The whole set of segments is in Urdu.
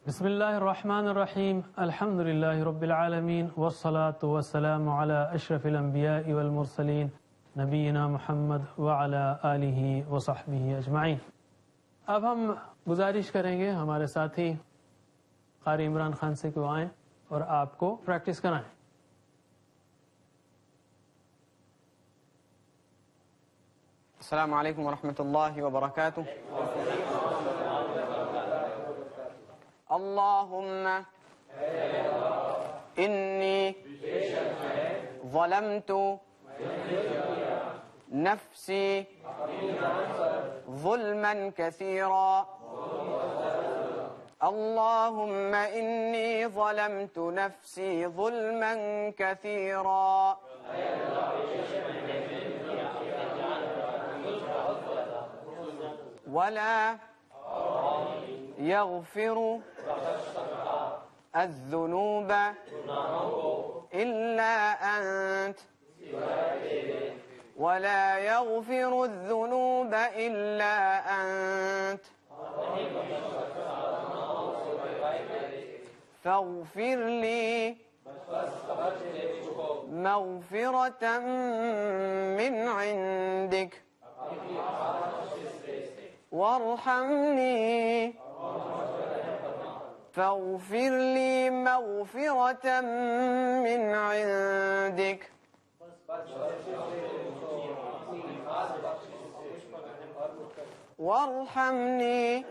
بسم اللہ الرحمن الرحیم الحمد للہ رب العالمین والصلاة والسلام علی اشرف الانبیاء والمرسلین نبینا محمد وعلی آلہ وصحبہ اجمعین۔ اب ہم گزارش کریں گے ہمارے ساتھی قاری عمران خان سے کہ وہ آئیں اور آپ کو پریکٹس کرائیں۔ السلام علیکم ورحمۃ اللہ وبرکاتہ۔ اللہم انی ظلمت نفسی ظلما کثیرا۔ اللہم انی ظلمت نفسی ظلما کثیرا۔ ولا يغفر الذنوب إلا أنت ولا يغفر الذنوب إلا أنت فاغفر لي مغفرة من عندك وارحمني فاغفر لي مغفرة من عندك وارحمني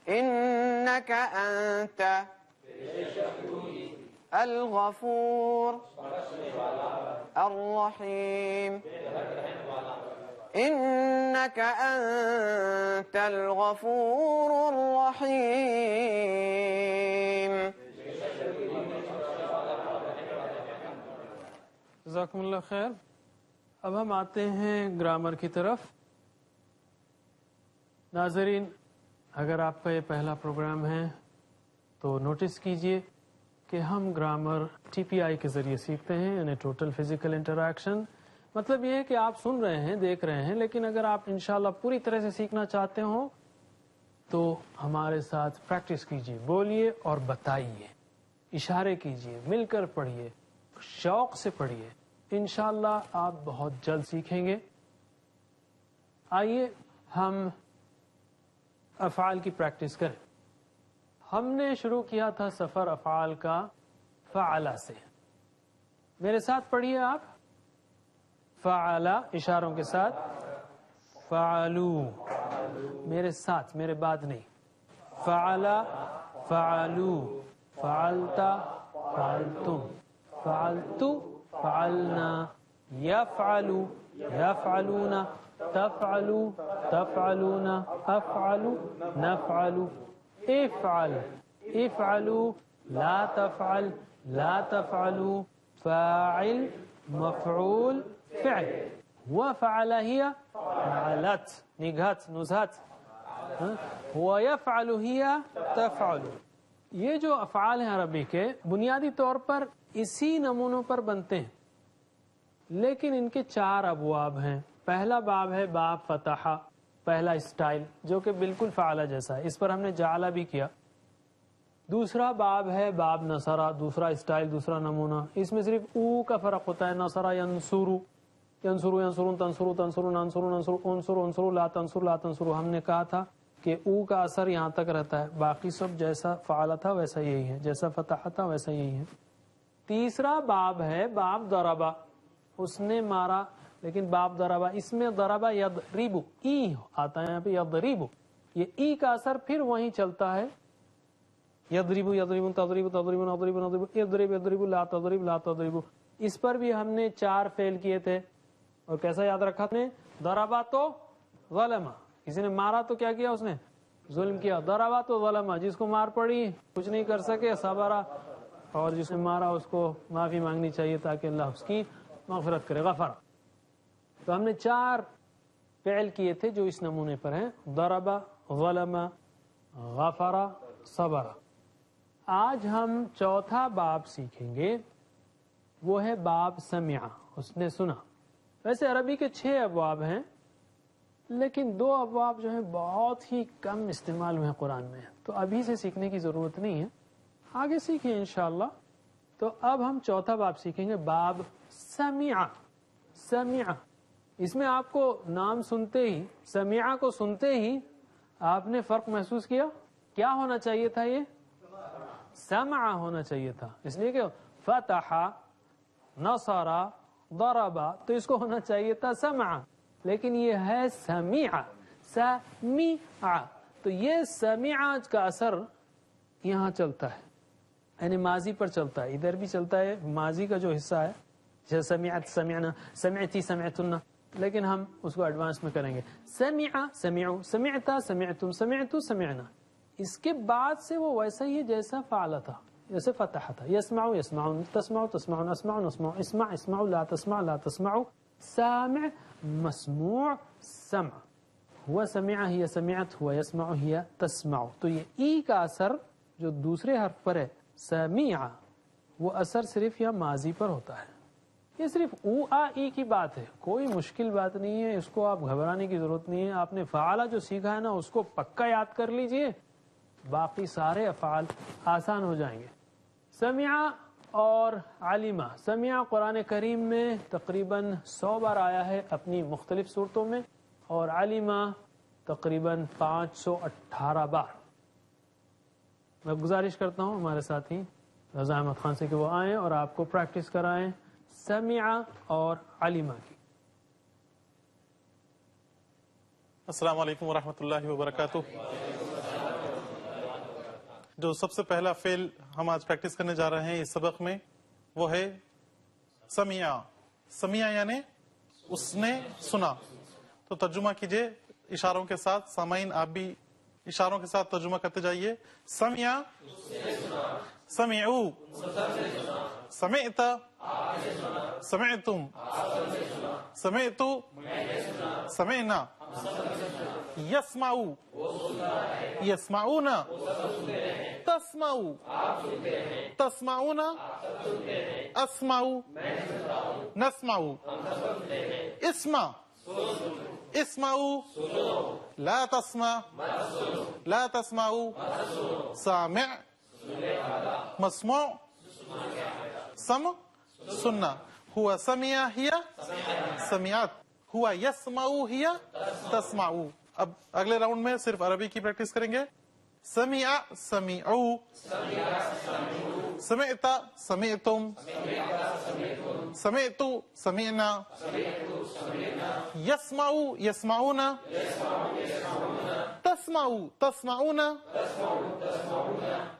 إنك أنت الغفور الرحيم إنك أنت الغفور الرحيم۔ جزاکم اللہ خیر۔ اب ہم آتے ہیں گرامر کی طرف۔ ناظرین، اگر آپ کا یہ پہلا پروگرام ہے تو نوٹس کیجئے کہ ہم گرامر TPI کے ذریعے سیکھتے ہیں، یعنی ٹوٹل فزیکل انٹریکشن۔ مطلب یہ ہے کہ آپ سن رہے ہیں، دیکھ رہے ہیں، لیکن اگر آپ انشاءاللہ پوری طرح سے سیکھنا چاہتے ہوں تو ہمارے ساتھ پریکٹس کیجئے، بولیے اور بتائیے، اشارے کیجئے، مل کر پڑھیے، شوق سے پڑھیے، انشاءاللہ آپ بہت جلد سیکھیں گے۔ آئیے ہم افعال کی پریکٹس کریں۔ ہم نے شروع کیا تھا سفر افعال کا فعلا سے۔ میرے ساتھ پڑھیے آپ، فعلا اشاروں کے ساتھ، فعلو، میرے ساتھ، میرے بعد نہیں، فعلا فعلو، فعلتا فعلتم، فعلتو فعلنا، یفعلو یفعلون، تفعلو تفعلون، افعلو نفعلو، افعل افعلو، لا تفعل لا تفعلو، فاعل مفعول فعل، وفعل هي فعلت، نگہت نزہت، ويفعل هي تفعل۔ یہ جو افعال ہیں عربی کے بنیادی طور پر اسی نمونوں پر بنتے ہیں، لیکن ان کے 4 ابواب ہیں۔ پہلا باب ہے باب فتحہ، پہلا اسٹائل جو کہ بالکل فعلہ جیسا ہے، اس پر ہم نے جعلہ بھی کیا۔ دوسرا باب ہے باب نصرہ، دوسرا اسٹائل، دوسرا نمونہ، اس میں صرف او کا فرق ہوتا ہے۔ نصرہ ینصرو، ینصرو ینصرون، تنصرو تنصرون، انصرو ننصرو، انصرو انصرو، لا تنصرو لا تنصرو۔ ہم نے کہا تھا کہ او کا اثر یہاں تک رہتا ہے، باقی سب جیسا فعلہ تھا ویسا یہی ہے، جیسا فتح تھا ویسا یہی ہے۔ تیسرا باب ہے باب ضربہ، اس نے مارا، لیکن باب ضربہ، اس میں ضربہ یضرب، ای آتا ہے یہاں پہ، یضرب، یہ ای کا اثر پھر وہیں چلتا ہے۔ یضرب یضرب، تضرب تضرب، نضرب نضرب، اضرب اضرب، لا تضرب لا تضرب۔ اس پر بھی ہم نے 4 فعل کیے تھے، اور کیسا یاد رکھا نے؟ ضربہ تو ظلم، کسی نے مارا تو کیا کیا؟ اس نے ظلم کیا۔ ضربہ تو ظلم، جس کو مار پڑی کچھ نہیں کر سکے، صبر، اور جس نے مارا اس کو معافی مانگنی چاہیے تاکہ اللہ اس کی مغفرت کرے، غفر۔ تو ہم نے 4 فعل کیے تھے جو اس نمونے پر ہیں، ضرب، ظلم، غفر، صبر۔ آج ہم چوتھا باب سیکھیں گے، وہ ہے باب سمع، اس نے سنا۔ ویسے عربی کے 6 ابواب ہیں، لیکن دو ابواب جو ہیں بہت ہی کم استعمال ہوئے ہیں قرآن میں، تو ابھی سے سیکھنے کی ضرورت نہیں ہے، آگے سیکھیں انشاءاللہ۔ تو اب ہم چوتھا باب سیکھیں گے، باب سمع۔ سمع، اس میں آپ کو نام سنتے ہی، سمع کو سنتے ہی آپ نے فرق محسوس کیا؟ کیا ہونا چاہیے تھا؟ یہ سمع ہونا چاہیے تھا، اس لیے کہ فتح، نصر، ضرب، تو اس کو ہونا چاہیے تھا سمع، لیکن یہ ہے سمع۔ سمع، تو یہ سمع کا اثر یہاں چلتا ہے، یعنی ماضی پر چلتا ہے، ادھر بھی چلتا ہے، ماضی کا جو حصہ ہے جیسے سمعت، سمعنا، سمعتی، سمعتن، لیکن ہم اس کو ایڈوانس میں کریں گے۔ سمع، سمعوا، سمعتا، سمعتم، سمعتو، سمعنا، اس کے بعد سے وہ ویسا ہی ہے جیسا فعل تھا، جیسے فتح تھا۔ یسمعوا، یسمعون، تسمعوا، تسمعون، اسمعوا، نسمع، اسمع، اسمعوا، لا تسمع، لا تسمعوا، سامع، مسموع، سمع، ہوا سمع ہی سمعت، ہوا یسمع ہی تسمع۔ تو یہ ای کا اثر جو دوسرے حرف پر ہے سمع، وہ اثر صرف یا ماضی پر ہوتا ہے۔ یہ صرف او آ ای کی بات ہے، کوئی مشکل بات نہیں ہے، اس کو آپ گھبرانے کی ضرورت نہیں ہے۔ آپ نے فعالہ جو سیکھا ہے نا اس کو پکا یاد کر لیجئے، باقی سارے افعال آسان ہو جائیں گے۔ سمع اور علمہ، سمع قرآن کریم میں تقریباً 100 بار آیا ہے اپنی مختلف صورتوں میں، اور علمہ تقریباً 518 بار۔ میں گزارش کرتا ہوں ہمارے ساتھی رضا احمد خان سے کہ وہ آئیں اور آپ کو پریکٹس کرائیں سمع اور علمہ کی۔ السلام علیکم ورحمۃ اللہ وبرکاتہ۔ جو سب سے پہلا فعل ہم آج پریکٹس کرنے جا رہے ہیں اس سبق میں وہ ہے سمع۔ سمع یعنی اس نے سنا، تو ترجمہ کیجئے اشاروں کے ساتھ، سامعین آپ بھی اشاروں کے ساتھ ترجمہ کرتے جائیے۔ سمع، سمعوا، سمعت، سمعتم، سمعتو، سمعنا، یسمعوا، یسمعون، تسمعوا، تسمعون، اسمعوا، نسمعوا، اسمع، اسمعوا، لا تسمع، لا تسمعوا، سامع، مسموع، سمع، سننا، ہوا سمع ہی سمعت، ہوا یسمع ہی تسمعوا۔ اب اگلے راؤنڈ میں صرف عربی کی پریکٹس کریں گے۔ سمع، سمعوا، سمعت، سمعتم، سمعت، سمعنا، یسمعوا، یسمعون، تسمعوا، تسمعون،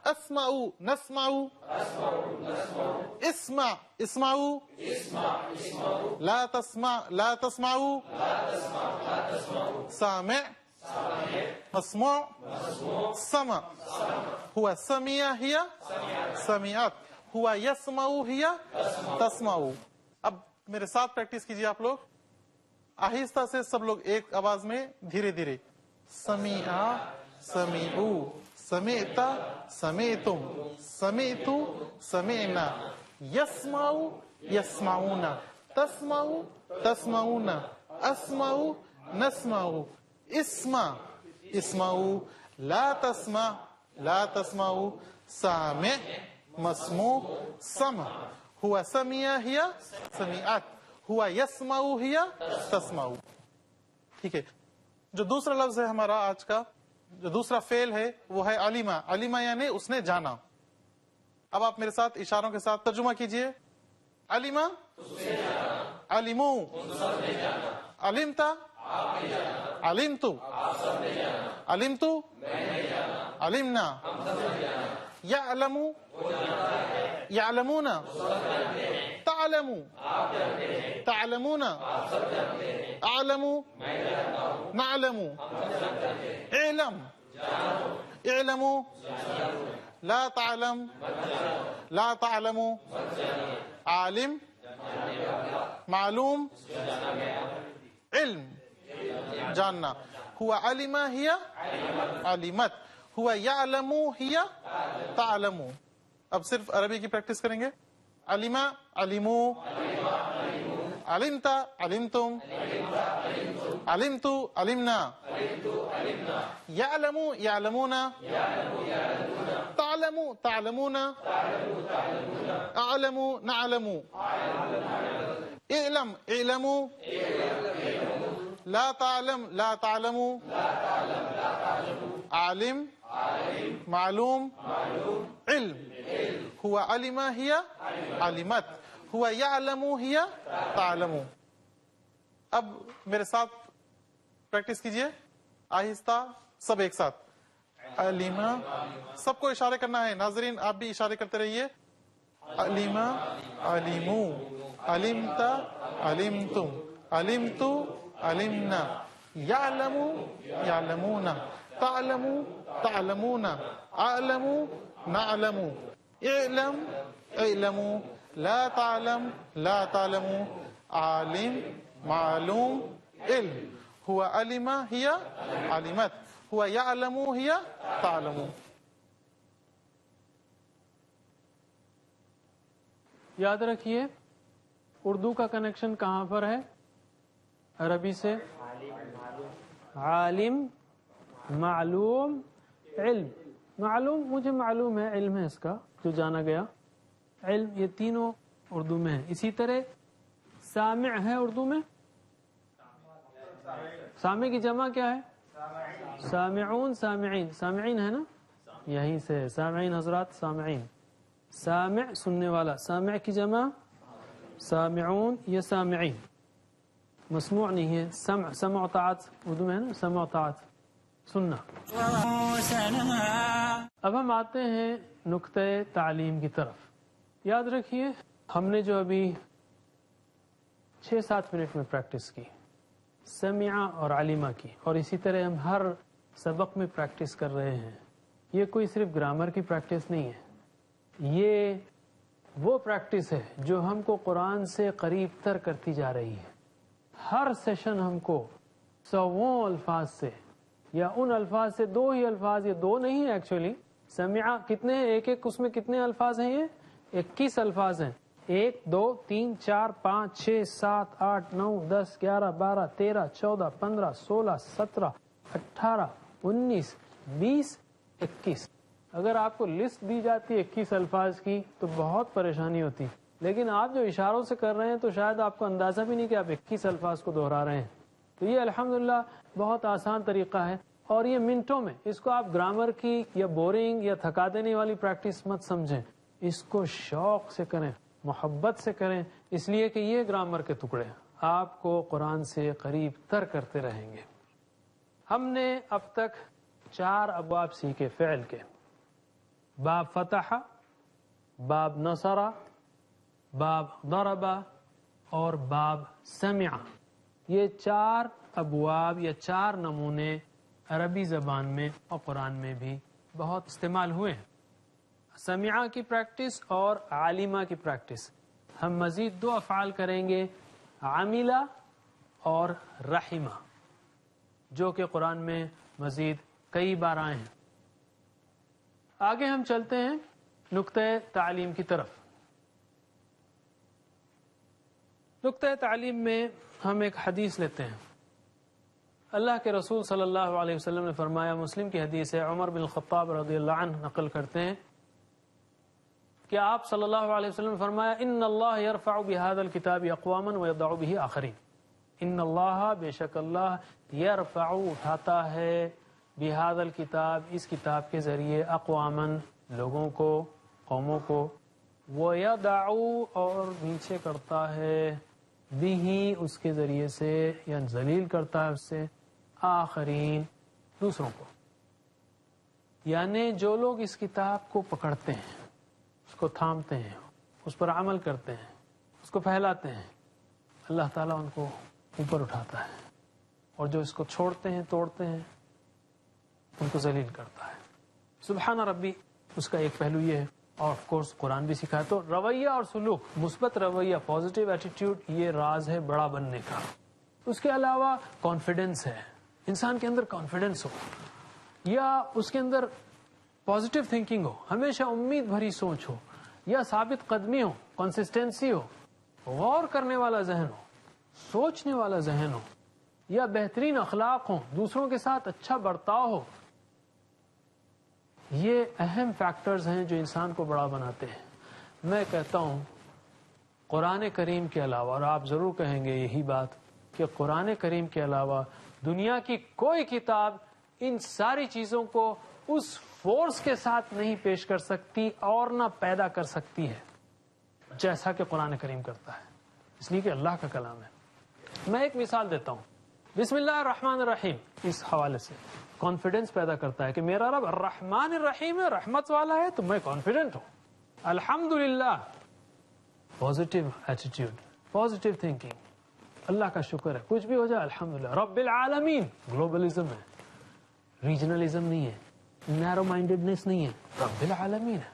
اسمعوا، نسمعوا، اسمع، اسمعوا، لا تسمع، لا تسمعوا، سامع، مسموع، سمع، ہوا سمع ہی سمعت، ہوا یسمع ہی تسمع۔ اب میرے ساتھ پریکٹس کیجیے آپ لوگ آہستہ سے، سب لوگ ایک آواز میں دھیرے دھیرے۔ سمع، سمعوا، سمعت، سمعتم، سمعت، سمعنا، یسمع، یسمعون، تسمع، تسمعون، اسمع، نسمع، اسمع، اسمعوا، لا تسمع، لا تسمعوا، سامع، مسموع، سمع، ہوا سمع ہی سمعت، ہوا یسمع ہی تسمع۔ ٹھیک ہے، جو دوسرا لفظ ہے ہمارا آج کا، جو دوسرا فعل ہے وہ ہے علمہ۔ علمہ یعنی اس نے جانا۔ اب آپ میرے ساتھ اشاروں کے ساتھ ترجمہ کیجئے۔ علمہ، علموا، علمت، علمت، علمت، علمنا، یعلم، یعلمون، تعلم، تعلمون، اعلم، نعلم، اعلم، اعلم، لا تعلم، لا تعلم، عالم، معلوم، علم، جاننا، ہوا علم ہی علمت، ہوا یعلم ہی تعلم۔ اب صرف عربی کی پریکٹس کریں گے۔ علم، علموا، علمت علمتم علمت علمنا يعلم يعلمون تعلم تعلمون أعلم نعلم اعلم اعلموا لا تعلم لا تعلموا عالم معلوم علم هو علم هي علمت هو يعلم هي تعلم. اب میرے ساتھ پریکٹس کیجئے آہستہ سب ایک ساتھ. علیما سب کو اشارے کرنا ہے. ناظرین آپ بھی اشارے کرتے رہیے. علیما علیمو علمت علمتم علمت علمنا يعلم يعلمون تعلم تعلمون أعلم نعلم اعلم اعلموا لا تعلم لا تعلم عالم معلوم علم هو علم هي علمت هو يعلم هي تعلم. یاد رکھیے اردو کا کنیکشن کہاں پر ہے عربی سے؟ عالم معلوم علم. معلوم مجھے معلوم ہے، علم ہے اس کا جو جانا گیا. علم یہ تینوں اردو میں ہے. اسی طرح سامع ہے اردو میں. سامع کی جمع کیا ہے؟ سامعون سامعین. سامعین ہے نا، یہیں سے سامعین حضرات. سامعین سامع سننے والا. سامع کی جمع سامعون یا سامعین. مسموع نہیں ہے. سمع سمع طاعت اردو میں ہے نا، سمع طاعت سننا. اب ہم آتے ہیں نقطۂ تعلیم کی طرف. یاد رکھیے ہم نے جو ابھی 6-7 منٹ میں پریکٹس کی سمعہ اور علمہ کی، اور اسی طرح ہم ہر سبق میں پریکٹس کر رہے ہیں. یہ کوئی صرف گرامر کی پریکٹس نہیں ہے، یہ وہ پریکٹس ہے جو ہم کو قرآن سے قریب تر کرتی جا رہی ہے. ہر سیشن ہم کو 100 الفاظ سے یا ان الفاظ سے 2 ہی الفاظ، یہ 2 نہیں ہے ایکچولی. سمعہ کتنے ہیں؟ ایک اس میں کتنے الفاظ ہیں؟ یہ 21 الفاظ ہیں. 1 2 3 4 5 6 7 8 9 10 11 12 13 14 15 16 17 18 19 20 21. اگر آپ کو لسٹ دی جاتی ہے 21 الفاظ کی تو بہت پریشانی ہوتی، لیکن آپ جو اشاروں سے کر رہے ہیں تو شاید آپ کو اندازہ بھی نہیں کہ آپ 21 الفاظ کو دہرا رہے ہیں. تو یہ الحمدللہ بہت آسان طریقہ ہے، اور یہ منٹوں میں. اس کو آپ گرامر کی یا بورنگ یا تھکا دینے والی پریکٹس مت سمجھیں. اس کو شوق سے کریں، محبت سے کریں، اس لیے کہ یہ گرامر کے ٹکڑے آپ کو قرآن سے قریب تر کرتے رہیں گے. ہم نے اب تک 4 ابواب سیکھے فعل کے. باب فتح، باب نصر، باب ضرب اور باب سمع. یہ 4 ابواب یا 4 نمونے عربی زبان میں اور قرآن میں بھی بہت استعمال ہوئے ہیں. سمعہ کی پریکٹس اور عالمہ کی پریکٹس. ہم مزید 2 افعال کریں گے، عاملہ اور رحمہ، جو کہ قرآن میں مزید کئی بار آئے ہیں. آگے ہم چلتے ہیں نقطۂ تعلیم کی طرف. نقطۂ تعلیم میں ہم ایک حدیث لیتے ہیں. اللہ کے رسول صلی اللہ علیہ وسلم نے فرمایا، مسلم کی حدیث ہے، عمر بن الخطاب رضی اللہ عنہ نقل کرتے ہیں کہ آپ صلی اللہ علیہ وسلم نے فرمایا، ان اللہ یرفع بهذا الكتاب اقواما ويضع به آخرین. ان اللہ بے شک اللہ یرفع اٹھاتا ہے بهذا الكتاب اس کتاب کے ذریعے اقواما لوگوں کو، قوموں کو، ويضع اور نیچے کرتا ہے به اس کے ذریعے سے یا ذلیل کرتا ہے اس سے آخرین دوسروں کو. یعنی جو لوگ اس کتاب کو پکڑتے ہیں، اس کو تھامتے ہیں، اس پر عمل کرتے ہیں، اس کو پھیلاتے ہیں، اللہ تعالیٰ ان کو اوپر اٹھاتا ہے، اور جو اس کو چھوڑتے ہیں، توڑتے ہیں، ان کو ذلیل کرتا ہے. سبحان ربی اس کا ایک پہلو یہ ہے. اور آف کورس قرآن بھی سکھایا. تو رویہ اور سلوک، مثبت رویہ، پازیٹیو ایٹیٹیوڈ، یہ راز ہے بڑا بننے کا. اس کے علاوہ کانفیڈنس ہے، انسان کے اندر کانفیڈنس ہو، یا اس کے اندر پازیٹیو تھنکنگ ہو، ہمیشہ امید بھری سوچ ہو، یا ثابت قدمی ہو، کنسسٹنسی ہو، غور کرنے والا ذہن ہو. سوچنے والا ذہن ہو یا بہترین اخلاق ہوں، دوسروں کے ساتھ اچھا برتاؤ ہو، یہ اہم فیکٹرز ہیں جو انسان کو بڑا بناتے ہیں. میں کہتا ہوں قرآن کریم کے علاوہ، اور آپ ضرور کہیں گے یہی بات کہ قرآن کریم کے علاوہ دنیا کی کوئی کتاب ان ساری چیزوں کو اس فورس کے ساتھ نہیں پیش کر سکتی اور نہ پیدا کر سکتی ہے جیسا کہ قرآن کریم کرتا ہے، اس لیے کہ اللہ کا کلام ہے. میں ایک مثال دیتا ہوں. بسم اللہ الرحمن الرحیم اس حوالے سے کانفیڈنس پیدا کرتا ہے کہ میرا رب الرحمن الرحیم ہے، رحمت والا ہے، تو میں کانفیڈنٹ ہوں. الحمدللہ، پازیٹیو ایٹیٹیوڈ، پازیٹیو تھنکنگ، اللہ کا شکر ہے، کچھ بھی ہو جائے الحمدللہ. رب العالمین، گلوبلزم ہے، ریجنلزم نہیں ہے، نیرو مائنڈیڈنس نہیں ہے، رب العالمین ہے.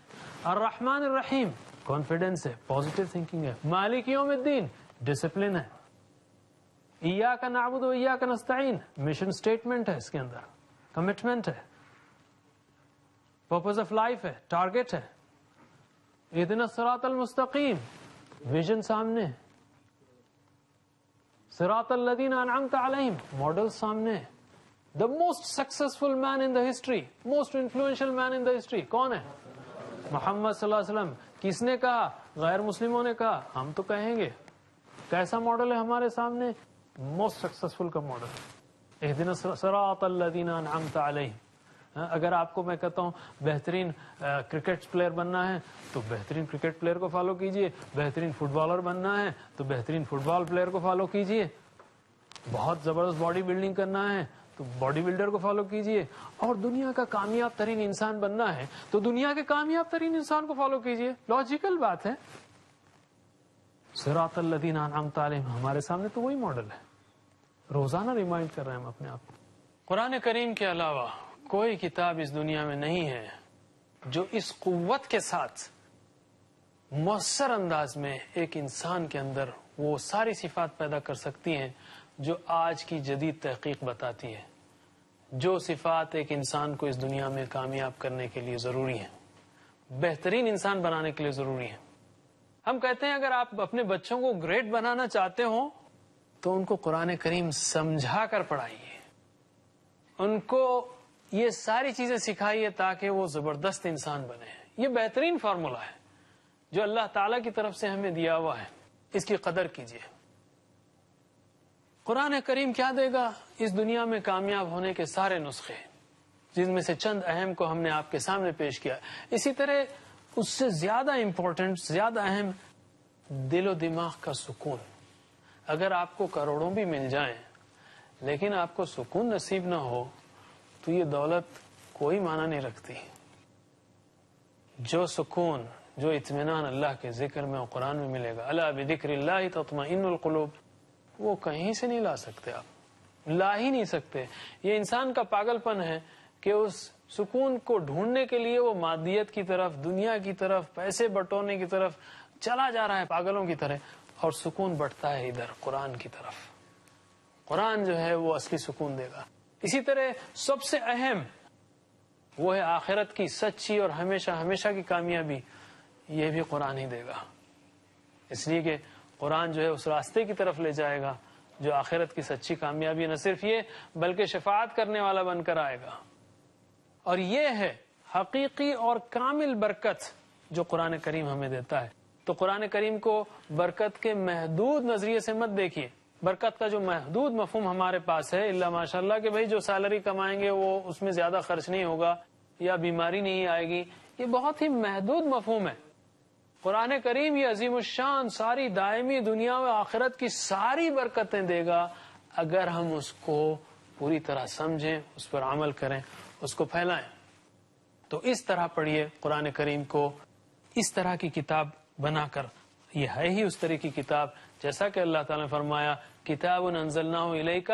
الرحمن الرحیم، کانفیڈنس ہے، پازیٹیو تھنکنگ ہے. مالک یوم الدین، ڈسپلن ہے. ایاک نعبد و ایاک نستعین، مشن اسٹیٹمنٹ ہے، اس کے اندر کمٹمنٹ ہے. پرپز آف لائف ہے، ٹارگیٹ ہے. اہدنا الصراط المستقیم، ویژن سامنے ہے. صراط الذین انعمت علیہم، ماڈل سامنے ہے. The most successful man in the history, most influential man in the history کون ہے؟ محمد صلی اللہ علیہ وسلم. کس نے کہا؟ غیر مسلموں نے کہا. ہم تو کہیں گے کیسا ماڈل ہے ہمارے سامنے؟ موسٹ سکسیسفل کا ماڈل. اہدنا الصراط الذین انعمت علیہم. اگر آپ کو میں کہتا ہوں بہترین کرکٹ پلیئر بننا ہے تو بہترین کرکٹ پلیئر کو فالو کیجئے. بہترین فٹ بالر بننا ہے تو بہترین فٹ بال پلیئر کو فالو کیجئے. بہت زبردست باڈی بلڈنگ کرنا ہے تو باڈی بلڈر کو فالو کیجئے. اور دنیا کا کامیاب ترین انسان بننا ہے تو دنیا کے کامیاب ترین انسان کو فالو کیجئے. لاجیکل بات ہے. صراط الذین انعمت علیہم ہمارے سامنے تو وہی ماڈل ہے. روزانہ ریمائنڈ کر رہے ہیں ہم اپنے آپ کو. قرآن کریم کے علاوہ کوئی کتاب اس دنیا میں نہیں ہے جو اس قوت کے ساتھ مؤثر انداز میں ایک انسان کے اندر وہ ساری صفات پیدا کر سکتی ہیں جو آج کی جدید تحقیق بتاتی ہے. جو صفات ایک انسان کو اس دنیا میں کامیاب کرنے کے لیے ضروری ہیں، بہترین انسان بنانے کے لیے ضروری ہیں. ہم کہتے ہیں اگر آپ اپنے بچوں کو گریٹ بنانا چاہتے ہو تو ان کو قرآن کریم سمجھا کر پڑھائیے، ان کو یہ ساری چیزیں سکھائیے تاکہ وہ زبردست انسان بنے. یہ بہترین فارمولا ہے جو اللہ تعالیٰ کی طرف سے ہمیں دیا ہوا ہے. اس کی قدر کیجیے. قرآن کریم کیا دے گا؟ اس دنیا میں کامیاب ہونے کے سارے نسخے، جن میں سے چند اہم کو ہم نے آپ کے سامنے پیش کیا. اسی طرح اس سے زیادہ امپورٹنٹ، زیادہ اہم، دل و دماغ کا سکون. اگر آپ کو کروڑوں بھی مل جائیں لیکن آپ کو سکون نصیب نہ ہو تو یہ دولت کوئی معنی نہیں رکھتی. جو سکون، جو اطمینان اللہ کے ذکر میں اور قرآن میں ملے گا، الا بذکر اللہ تطمئن القلوب، وہ کہیں سے نہیں لا سکتے. آپ لا ہی نہیں سکتے. یہ انسان کا پاگل پن ہے کہ اس سکون کو ڈھونڈنے کے لیے وہ مادیت کی طرف، دنیا کی طرف، پیسے بٹورنے کی طرف چلا جا رہا ہے پاگلوں کی طرح، اور سکون بٹتا ہے ادھر قرآن کی طرف. قرآن جو ہے وہ اصلی سکون دے گا. اسی طرح سب سے اہم وہ ہے آخرت کی سچی اور ہمیشہ ہمیشہ کی کامیابی. یہ بھی قرآن ہی دے گا. اس لیے کہ قرآن جو ہے اس راستے کی طرف لے جائے گا جو آخرت کی سچی کامیابی نہ صرف یہ بلکہ شفاعت کرنے والا بن کر آئے گا. اور یہ ہے حقیقی اور کامل برکت جو قرآن کریم ہمیں دیتا ہے. تو قرآن کریم کو برکت کے محدود نظریے سے مت دیکھیے. برکت کا جو محدود مفہوم ہمارے پاس ہے، اللہ ماشاء اللہ کہ بھئی جو سیلری کمائیں گے وہ اس میں زیادہ خرچ نہیں ہوگا یا بیماری نہیں آئے گی، یہ بہت ہی محدود مفہوم ہے. قرآن کریم یہ عظیم الشان ساری دائمی دنیا و آخرت کی ساری برکتیں دے گا اگر ہم اس کو پوری طرح سمجھیں، اس پر عمل کریں، اس کو پھیلائیں. تو اس طرح پڑھیے قرآن کریم کو، اس طرح کی کتاب بنا کر. یہ ہے ہی اس طرح کی کتاب جیسا کہ اللہ تعالیٰ نے فرمایا کتاب انزلناہ الیک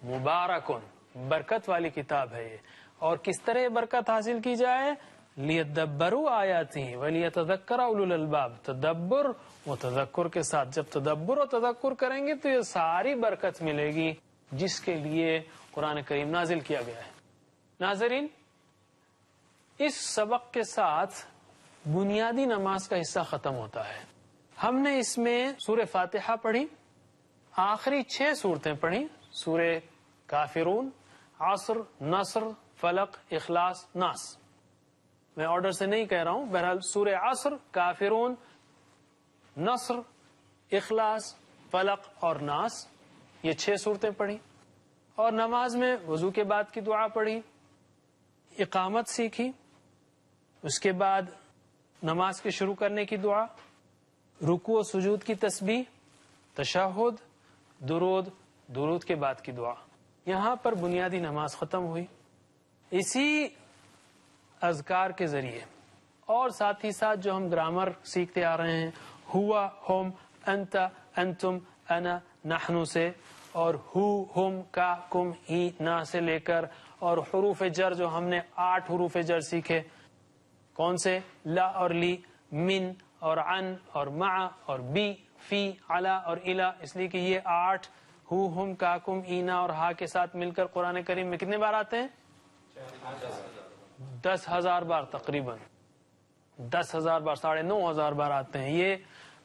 مبارک، برکت والی کتاب ہے یہ. اور کس طرح یہ برکت حاصل کی جائے؟ لیدبروا آیاتہ ولیتذکر اولو الالباب. تدبر و تذکر کے ساتھ جب تدبر و تذکر کریں گے تو یہ ساری برکت ملے گی جس کے لیے قرآن کریم نازل کیا گیا ہے. ناظرین، اس سبق کے ساتھ بنیادی نماز کا حصہ ختم ہوتا ہے. ہم نے اس میں سورہ فاتحہ پڑھی. آخری 6 صورتیں پڑھی، سورہ کافرون، عصر، نصر، فلق، اخلاص، ناس. میں آرڈر سے نہیں کہہ رہا ہوں، بہرحال سورہ عصر، کافرون، نصر، اخلاص، فلق اور ناس، یہ 6 صورتیں پڑھی. اور نماز میں وضو کے بعد کی دعا پڑھی، اقامت سیکھی، اس کے بعد نماز کے شروع کرنے کی دعا، رکوع و سجود کی تسبیح، تشہد، درود کے بعد کی دعا. یہاں پر بنیادی نماز ختم ہوئی. اسی اذکار کے ذریعے اور ساتھ ہی ساتھ جو ہم گرامر سیکھتے آ رہے ہیں، ہوا، ہم، انت، انتم، انا، نحنو سے، اور ہو، ہم، کا، کم، ہی، نا سے لے کر، اور حروف جر جو ہم نے 8 حروف جر سیکھے، کون سے؟ لا اور لی، من اور عن اور مع اور بی، فی، علا اور الا، اس لیے کہ یہ 8 ہو، ہم، کا، کم، اینا اور ہا کے ساتھ مل کر قرآن کریم میں کتنے بار آتے ہیں؟ 10,000 بار، تقریباً 10,000 بار، 9,500 بار آتے ہیں یہ.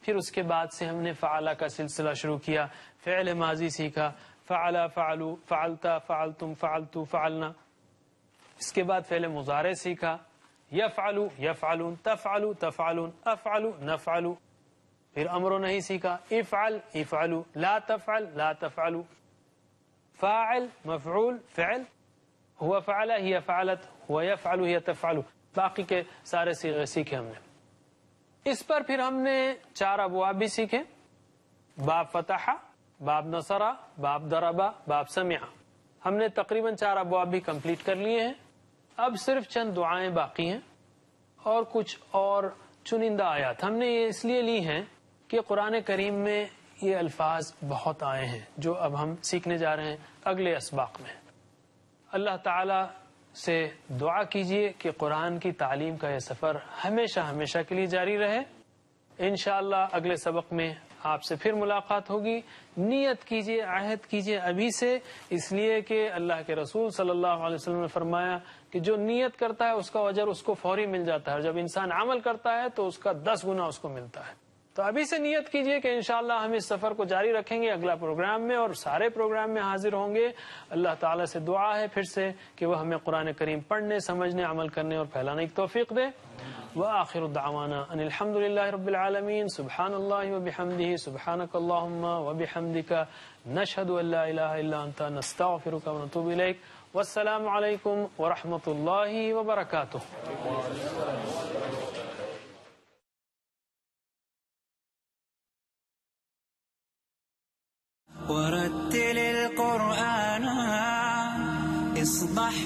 پھر اس کے بعد سے ہم نے فعلا کا سلسلہ شروع کیا، فعل ماضی سیکھا، فعلا، فعلو، فعلتا، فعلتم، فعلتو، فعلنا. اس کے بعد فعل مضارع سیکھا، یفعلو، یفعلون، تفعلو، تفعلون، افعلو، نفعلو. پھر امر و نہیں سیکھا، افعل، افعلو، لا تفعل، لا تفعلو. فاعل، مفعول، فعل، ہوا فعل، ہی فعلت، ہوا یفعل، ہی تفعل، باقی کے سارے صیغے سیکھے ہم نے. اس پر پھر ہم نے 4 ابواب بھی سیکھے، باب فتح، باب نصرہ، باب ضربہ، باب سمع. ہم نے تقریباً 4 ابواب بھی کمپلیٹ کر لیے ہیں. اب صرف چند دعائیں باقی ہیں اور کچھ اور چنندہ آیات ہم نے یہ اس لیے لی ہیں کہ قرآن کریم میں یہ الفاظ بہت آئے ہیں جو اب ہم سیکھنے جا رہے ہیں اگلے اسباق میں. اللہ تعالی سے دعا کیجئے کہ قرآن کی تعلیم کا یہ سفر ہمیشہ ہمیشہ کے لیے جاری رہے. انشاءاللہ اگلے سبق میں آپ سے پھر ملاقات ہوگی. نیت کیجئے، عہد کیجئے ابھی سے، اس لیے کہ اللہ کے رسول صلی اللہ علیہ وسلم نے فرمایا کہ جو نیت کرتا ہے اس کا اجر اس کو فوری مل جاتا ہے، اور جب انسان عمل کرتا ہے تو اس کا 10 گنا اس کو ملتا ہے. تو ابھی سے نیت کیجئے کہ انشاءاللہ ہم اس سفر کو جاری رکھیں گے اگلا پروگرام میں، اور سارے پروگرام میں حاضر ہوں گے. اللہ تعالیٰ سے دعا ہے پھر سے کہ وہ ہمیں قرآن کریم پڑھنے، سمجھنے، عمل کرنے اور پھیلانے کی توفیق دے. وآخر دعوانا ان الحمد للہ رب العالمین. سبحان اللہ وبحمدہ، سبحانک اللہم وبحمدک، نشہد ان لا الہ الا انت، نستغفرک ونتوب الیک. والسلام علیکم ورحمۃ اللہ وبرکاتہ. ورتل القرآن اصبح